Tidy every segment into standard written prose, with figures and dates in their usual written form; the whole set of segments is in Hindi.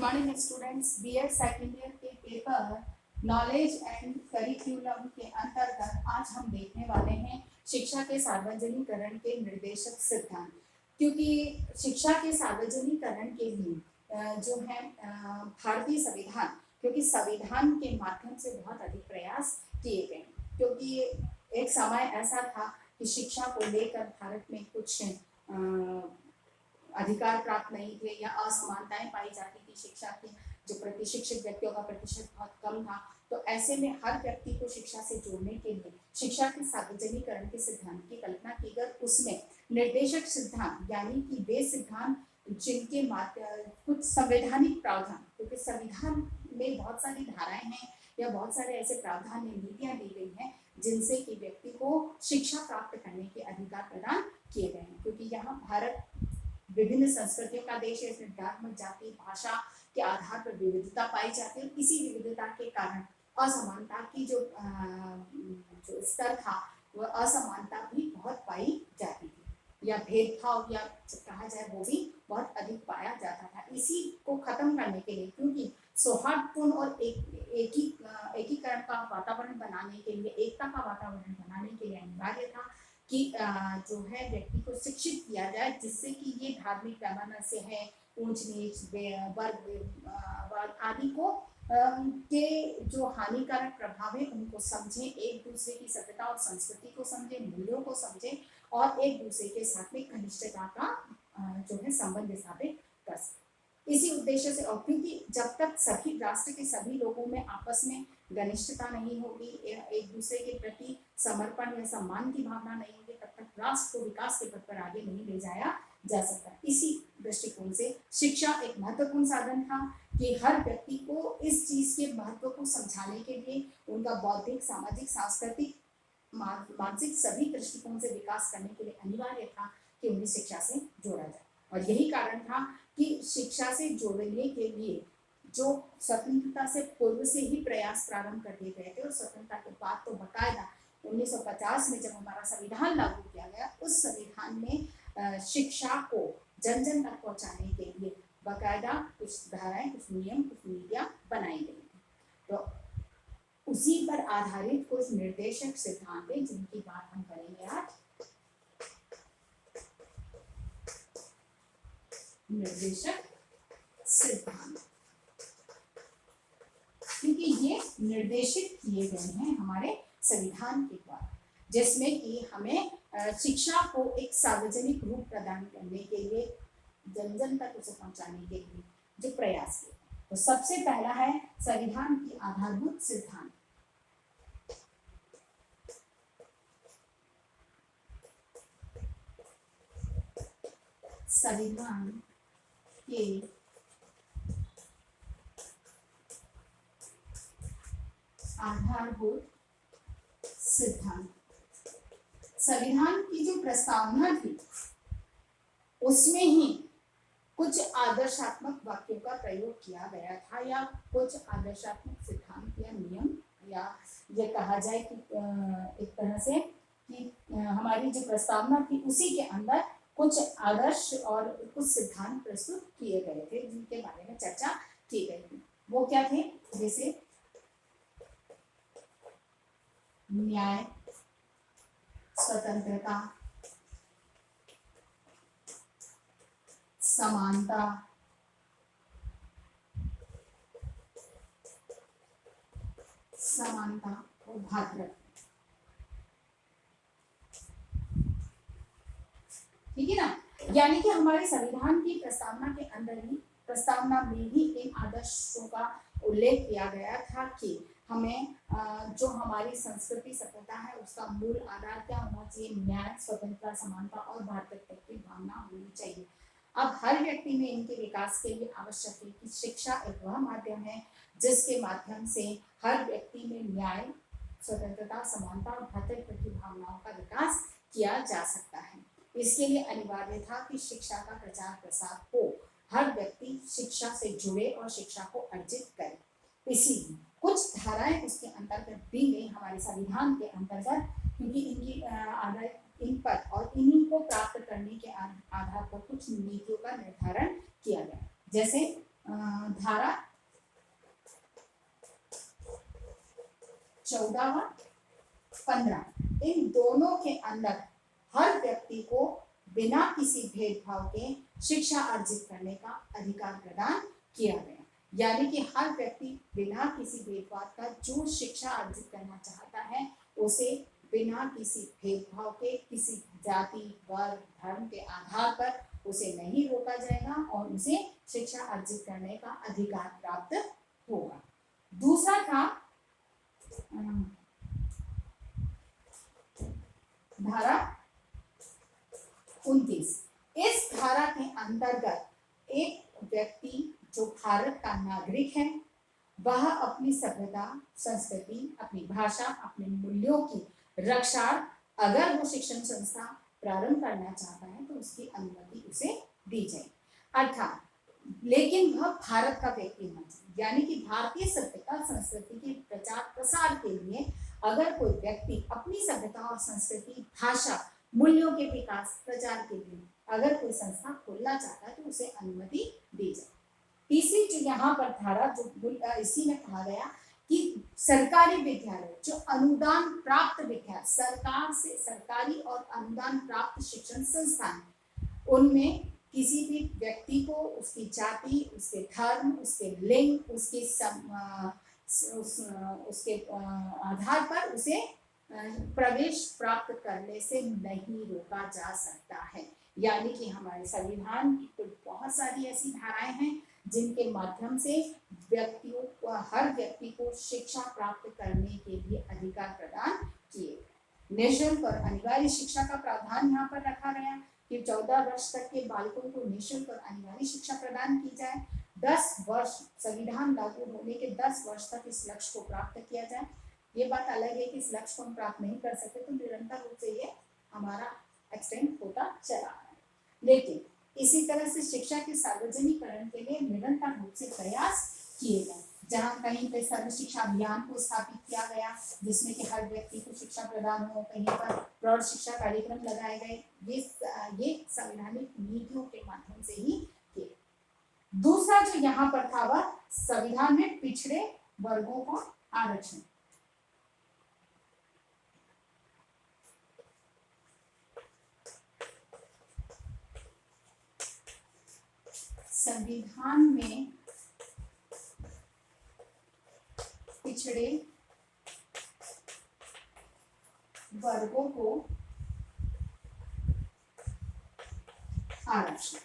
Good morning students. BEd second year के पेपर नॉलेज एंड करिकुलम के अंतर्गत आज हम देखने वाले हैं शिक्षा के सार्वजनिकरण के निर्देशक सिद्धांत। क्योंकि शिक्षा के सार्वजनिकरण के लिए जो है भारतीय संविधान, क्योंकि संविधान के माध्यम से बहुत अधिक प्रयास किए गए, क्योंकि एक समय ऐसा था कि शिक्षा को लेकर भारत में कुछ अधिकार प्राप्त नहीं थे या असमानताएं पाई जाती थी। शिक्षा की जो शिक्षित व्यक्तियों का प्रतिशत बहुत कम था। तो ऐसे में हर व्यक्ति को शिक्षा से जोड़ने के लिए शिक्षा के सार्वजनिकरण के सिद्धांत की कल्पना की गई। उसमें निर्देशक सिद्धांत यानी कि वे सिद्धांत जिनके कुछ संवैधानिक प्रावधान, क्योंकि संविधान में बहुत सारी धाराएं हैं या बहुत सारे ऐसे प्रावधान या नीतियां दी गई हैं जिनसे कि व्यक्ति को शिक्षा प्राप्त करने के अधिकार प्रदान किए गए हैं। क्योंकि यहाँ भारत विभिन्न संस्कृतियों का देश है, इसमें धर्म, जाति, भाषा के आधार पर विविधता पाई जाती है। इसी विविधता के कारण असमानता की जो स्तर था वह असमानता भी बहुत पाई जाती थी, या भेदभाव या कहा जाए वो भी बहुत अधिक पाया जाता था। इसी को खत्म करने के लिए, क्योंकि सौहार्दपूर्ण और एकीकरण का वातावरण बनाने के लिए, एकता का वातावरण बनाने के लिए अनिवार्य था कि जो है व्यक्ति को शिक्षित किया जाए, जिससे कि ये धार्मिक पैमाना से है ऊंच नीच, वर्ग आदि को के जो हानिकारक प्रभाव है उनको समझे, एक दूसरे की सभ्यता और संस्कृति को समझे, मूल्यों को समझे और एक दूसरे के साथ में घनिष्ठता का जो है संबंध स्थापित कर सके। इसी उद्देश्य से, और क्योंकि जब तक सभी राष्ट्र के सभी लोगों में आपस में घनिष्ठता नहीं होगी, एक दूसरे के प्रति समर्पण या सम्मान की भावना नहीं होगी, तब तक राष्ट्र को विकास के पथ पर आगे नहीं ले जाया जा सकता। इसी दृष्टिकोण से शिक्षा एक महत्वपूर्ण साधन था कि हर व्यक्ति को इस चीज के महत्व को समझाने के लिए, उनका बौद्धिक, सामाजिक, सांस्कृतिक, मानसिक सभी दृष्टिकोण से विकास करने के लिए अनिवार्य था कि उन्हें शिक्षा से जोड़ा जाए। और यही कारण था कि शिक्षा से जोड़ने के लिए जो स्वतंत्रता से पूर्व से ही प्रयास प्रारंभ कर दिए गए थे, और स्वतंत्रता के बाद तो बकायदा 1950 में जब हमारा संविधान लागू किया गया, उस संविधान में शिक्षा को जन जन तक पहुंचाने के लिए बकायदा कुछ धाराएं, कुछ नियम, कुछ नीतियां बनाई गई। तो उसी पर आधारित कुछ निर्देशक सिद्धांत हैं जिनकी बात हम करेंगे आज। निर्देशक सिद्धांत, क्योंकि ये निर्देशित किए गए हैं हमारे संविधान के द्वारा, जिसमें कि हमें शिक्षा को एक सार्वजनिक रूप प्रदान करने के लिए, जन जन तक उसे पहुंचाने के लिए जो प्रयास किए। तो सबसे पहला है संविधान की आधारभूत सिद्धांत। संविधान के आधारभूत सिद्धांत। संविधान की जो प्रस्तावना थी उसमें ही कुछ आदर्शात्मक वाक्यों का प्रयोग किया गया था, या कुछ आदर्शात्मक सिद्धांत या नियम, या ये कहा जाए कि एक तरह से कि हमारी जो प्रस्तावना थी उसी के अंदर कुछ आदर्श और कुछ सिद्धांत प्रस्तुत किए गए थे जिनके बारे में चर्चा की गई थी। वो क्या थे? जैसे न्याय, स्वतंत्रता, समानता, और भातृत्व। ठीक है ना? यानी कि हमारे संविधान की प्रस्तावना में ही इन आदर्शों का उल्लेख किया गया था कि हमें जो हमारी संस्कृति, सभ्यता है उसका मूल आधार क्या होना चाहिए? न्याय, स्वतंत्रता, समानता और भातृत्व की भावना होनी चाहिए। अब हर व्यक्ति में इनके विकास के लिए आवश्यक है कि शिक्षा एक वह माध्यम है जिसके माध्यम से हर व्यक्ति में न्याय, स्वतंत्रता, समानता और भातृत्व की भावनाओं का विकास किया जा सकता है। इसके लिए अनिवार्य था कि शिक्षा का प्रचार प्रसार हो, हर व्यक्ति शिक्षा से जुड़े और शिक्षा को अर्जित करे। इसीलिए कुछ धाराएं उसके अंतर्गत दी गई हमारे संविधान के अंतर्गत, क्योंकि इनकी इन पर और इन्हीं को प्राप्त करने के आधार पर कुछ नीतियों का निर्धारण किया गया। जैसे धारा 14 व 15, इन दोनों के अंदर हर व्यक्ति को बिना किसी भेदभाव के शिक्षा अर्जित करने का अधिकार प्रदान किया गया। यानी कि हर व्यक्ति बिना किसी भेदभाव का जो शिक्षा अर्जित करना चाहता है उसे बिना किसी भेदभाव के, किसी जाति, वर्ग, धर्म के आधार पर उसे नहीं रोका जाएगा और उसे शिक्षा अर्जित करने का अधिकार प्राप्त होगा। दूसरा था धारा 29। इस धारा के अंतर्गत एक व्यक्ति जो भारत का नागरिक है वह अपनी सभ्यता, संस्कृति, अपनी भाषा, अपने मूल्यों की रक्षा अगर वो शिक्षण संस्था प्रारंभ करना चाहता है तो उसकी अनुमति उसे दी जाए। अर्थात लेकिन वह भारत का व्यक्ति होना चाहिए, यानी कि भारतीय सभ्यता संस्कृति के प्रचार प्रसार के लिए अगर कोई व्यक्ति अपनी सभ्यता और संस्कृति, भाषा, मूल्यों के विकास प्रचार के लिए अगर कोई संस्था खोलना चाहता है तो उसे अनुमति दी जाए। तीसरी जो यहाँ पर धारा जो इसी में कहा गया कि सरकारी विद्यालय जो अनुदान प्राप्त विद्यालय, सरकार से सरकारी और अनुदान प्राप्त शिक्षण संस्थान, उनमें किसी भी व्यक्ति को उसकी जाति, उसके धर्म, उसके लिंग, उसके आधार पर उसे प्रवेश प्राप्त करने से नहीं रोका जा सकता है। यानी कि हमारे संविधान की बहुत सारी ऐसी धाराएं हैं जिनके माध्यम से व्यक्तियों को, हर व्यक्ति को शिक्षा प्राप्त करने के लिए अधिकार प्रदान किए। निःशुल्क और अनिवार्य शिक्षा का प्रावधान यहाँ पर रखा गया कि 14 वर्ष तक के बालकों को निःशुल्क और अनिवार्य शिक्षा प्रदान की जाए। 10 वर्ष संविधान लागू होने के 10 वर्ष तक इस लक्ष्य को प्राप्त किया जाए। ये बात अलग है कि इस लक्ष्य को हम प्राप्त नहीं कर सकते तो निरंतर रूप से ये हमारा एक्सटेंड होता चला रहा है। लेकिन इसी तरह से शिक्षा के सार्वजनिकरण के लिए निरंतर रूप से प्रयास किए गए। जहाँ कहीं पे सर्व शिक्षा अभियान को स्थापित किया गया जिसमें कि हर व्यक्ति को शिक्षा प्रदान हो, कहीं पर प्रौढ़ शिक्षा कार्यक्रम लगाए गए, ये संवैधानिक नीतियों के माध्यम से ही किए। दूसरा जो यहाँ पर था वह संविधान में पिछड़े वर्गों को आरक्षण। संविधान में पिछड़े वर्गों को आरक्षण।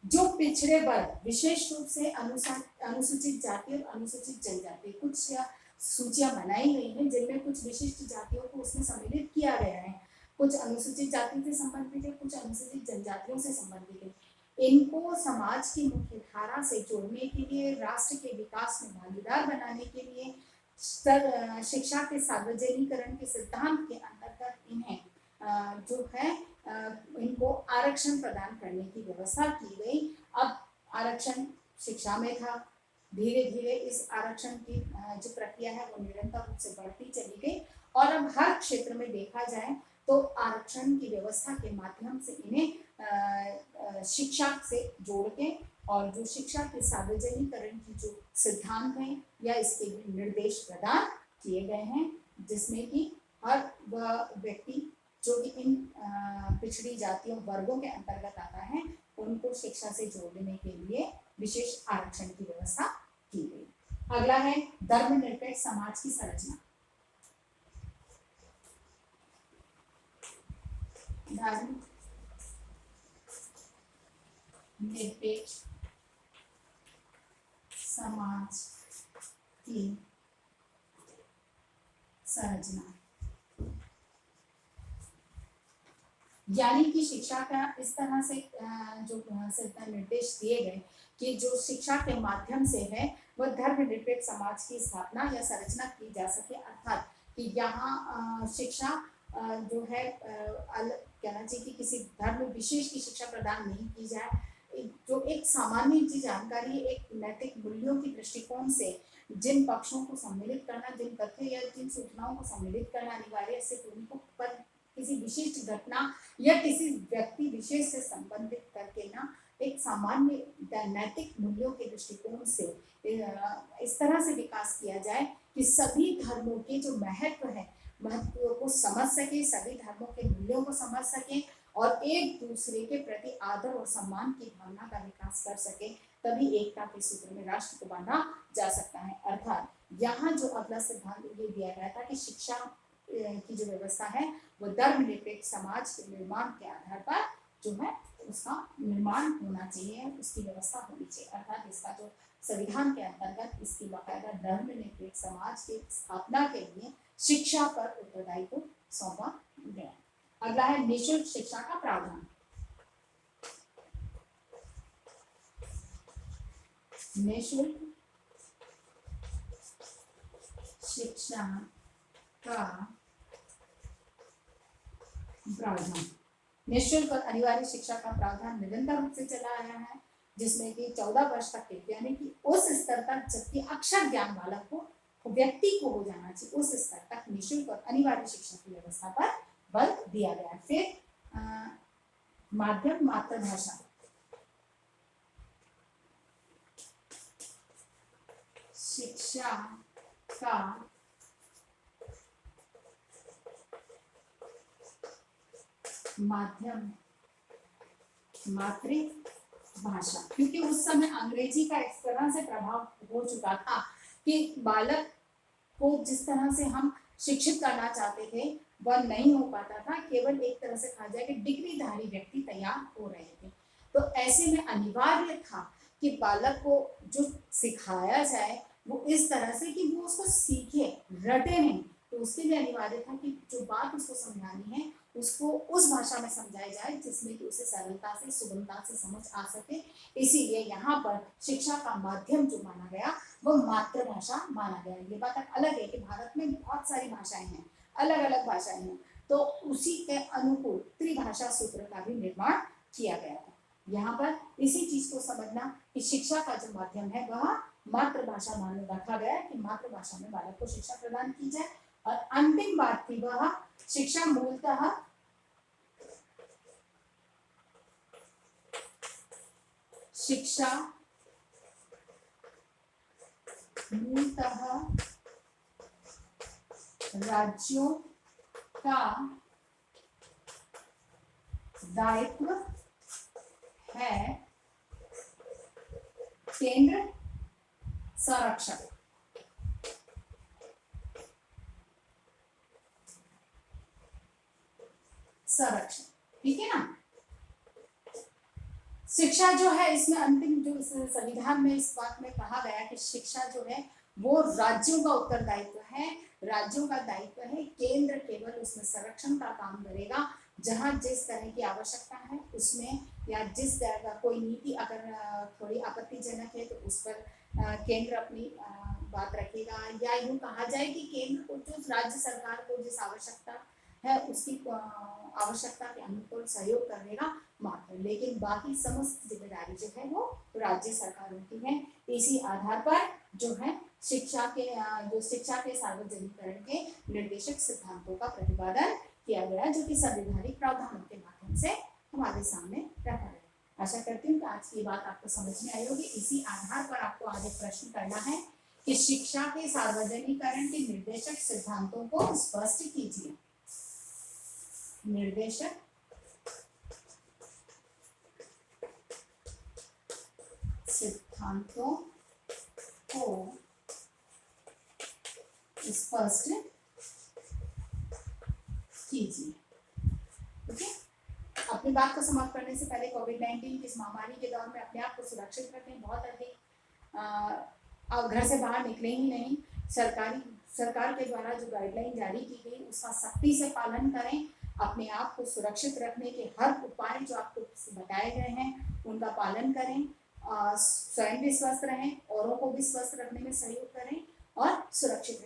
जो पिछड़े वर्ग विशेष रूप से अनुसूचित जाति और अनुसूचित जनजाति, कुछ सूचियां बनाई गई हैं जिनमें कुछ विशिष्ट जातियों को उसमें सम्मिलित किया गया है, कुछ अनुसूचित जाति से संबंधित है, कुछ अनुसूचित जनजातियों से संबंधित है। इनको समाज की मुख्य धारा से जोड़ने के लिए, राष्ट्र के विकास में भागीदार बनाने के लिए शिक्षा के सार्वजनिकरण के सिद्धांत के अंतर्गत इन्हें जो है इनको आरक्षण प्रदान करने की व्यवस्था की गई। अब आरक्षण शिक्षा में था, धीरे धीरे इस आरक्षण की जो प्रक्रिया है वो निरंतर रूप से बढ़ती चली गई और अब हर क्षेत्र में देखा जाए तो आरक्षण की व्यवस्था के माध्यम से इन्हें शिक्षा से जोड़ के और जो शिक्षा के सार्वजनिकरण की जो सिद्धांत हैं या इसके निर्देश प्रदान किए गए हैं जिसमें कि हर वह व्यक्ति जो कि इन पिछड़ी जातियों वर्गों के अंतर्गत आता है उनको शिक्षा से जोड़ने के लिए विशेष आरक्षण की व्यवस्था की गई। अगला है धर्मनिरपेक्ष समाज की संरचना। धर्म निरपेक्ष समाज की संरचना, यानी कि शिक्षा का इस तरह से जो निर्देश दिए गए कि जो शिक्षा के माध्यम से है वह धर्मनिरपेक्ष समाज की स्थापना या संरचना की जा सके। अर्थात कि यहाँ शिक्षा जो है कहना चाहिए कि किसी धर्म विशेष की शिक्षा प्रदान नहीं की जाए, जो एक सामान्य जानकारी, एक नैतिक मूल्यों की दृष्टिकोण से जिन पक्षों को सम्मिलित करना, जिन तथ्य या जिन सूचनाओं को सम्मिलित करना अनिवार्य सिर्फ उनको पर किसी विशिष्ट घटना या किसी व्यक्ति विशेष से संबंधित करके ना एक सामान्य नैतिक मूल्यों के दृष्टिकोण से इस तरह से विकास किया जाए कि सभी धर्मों के जो महत्व को समझ सके, सभी धर्मों के मूल्यों को समझ सके और एक दूसरे के प्रति आदर और सम्मान की भावना का विकास कर सके, तभी एकता के सूत्र में राष्ट्र को बांधा जा सकता है। अर्थात यहाँ जो अगला सिद्धांत ये दिया गया था कि शिक्षा की जो व्यवस्था है वो धर्मनिरपेक्ष समाज के निर्माण के आधार पर जो है उसका निर्माण होना चाहिए, उसकी व्यवस्था होनी चाहिए। अर्थात इसका जो संविधान के अंतर्गत इसकी बाकायदा धर्मनिरपेक्ष समाज की स्थापना के लिए शिक्षा पर उत्तरदायित्व सौंपा गया। अगला है निःशुल्क शिक्षा का प्रावधान। निःशुल्क शिक्षा का प्रावधान। निःशुल्क और अनिवार्य शिक्षा का प्रावधान निरंतर रूप से चला आया है, जिसमें कि 14 वर्ष तक के यानी कि उस स्तर तक जबकि अक्षर ज्ञान बालक को व्यक्ति को हो जाना चाहिए, उस स्तर तक निःशुल्क और अनिवार्य शिक्षा की व्यवस्था पर बल दिया गया। फिर माध्यम मातृभाषा। शिक्षा का माध्यम मातृभाषा, क्योंकि उस समय अंग्रेजी का इस तरह से प्रभाव हो चुका था कि बालक को जिस तरह से हम शिक्षित करना चाहते थे वह नहीं हो पाता था, केवल एक तरह से कहा जाए कि डिग्रीधारी व्यक्ति तैयार हो रहे थे। तो ऐसे में अनिवार्य था कि बालक को जो सिखाया जाए वो इस तरह से कि वो उसको सीखे, रटे नहीं। तो उसके लिए अनिवार्य था कि जो बात उसको समझानी है उसको उस भाषा में समझाई जाए जिसमें कि उसे सरलता से सुगमता से समझ आ सके। इसीलिए यहाँ पर शिक्षा का माध्यम जो माना गया वो मातृभाषा माना गया। ये बात अलग है कि भारत में बहुत सारी भाषाएं हैं, अलग अलग भाषाएं हैं, तो उसी के अनुकूल त्रिभाषा सूत्र का भी निर्माण किया गया था। यहाँ पर इसी चीज को समझना कि शिक्षा का जो माध्यम है वह मातृभाषा मान रखा गया कि मातृभाषा में बालक को शिक्षा प्रदान की जाए। और अंतिम बात थी वह शिक्षा मूलतः राज्यों का दायित्व है, केंद्र संरक्षण। ठीक है ना। शिक्षा जो है इसमें अंतिम जो संविधान में इस बात में कहा गया कि शिक्षा जो है वो राज्यों का उत्तरदायित्व है, राज्यों का दायित्व है, केंद्र केवल उसमें संरक्षण का काम करेगा। जहाँ जिस तरह की आवश्यकता है उसमें या जिस तरह का कोई नीति अगर थोड़ी आपत्तिजनक है तो उस पर केंद्र अपनी बात रखेगा, या यूं कहा जाए कि केंद्र को जो राज्य सरकार को जिस आवश्यकता है उसकी आवश्यकता के अनुकूल सहयोग करेगा मात्र, लेकिन बाकी समस्त जिम्मेदारी जो है वो राज्य सरकारों की है। इसी आधार पर जो है शिक्षा के सार्वजनिकरण के निर्देशक सिद्धांतों का प्रतिपादन किया गया, जो कि संवैधानिक प्रावधानों के माध्यम से हमारे सामने रखा गया। आशा करती हूँ कि आज की बात आपको समझ में आई होगी। इसी आधार पर आपको आज एक प्रश्न करना है कि शिक्षा के सार्वजनिकरण के निर्देशक सिद्धांतों को स्पष्ट कीजिए। निर्देशक सिद्धांतों को स्पष्ट कीजिए। ओके, अपनी बात को समाप्त करने से पहले कोविड-19 की इस महामारी के दौर में अपने आप को सुरक्षित रखें। बहुत अधिक आप घर से बाहर निकले ही नहीं। सरकार के द्वारा जो गाइडलाइन जारी की गई उसका सख्ती से पालन करें। अपने आप को सुरक्षित रखने के हर उपाय जो आपको बताए गए हैं उनका पालन करें। स्वयं भी स्वस्थ रहें, औरों को भी स्वस्थ रखने में सहयोग करें और सुरक्षित रहें।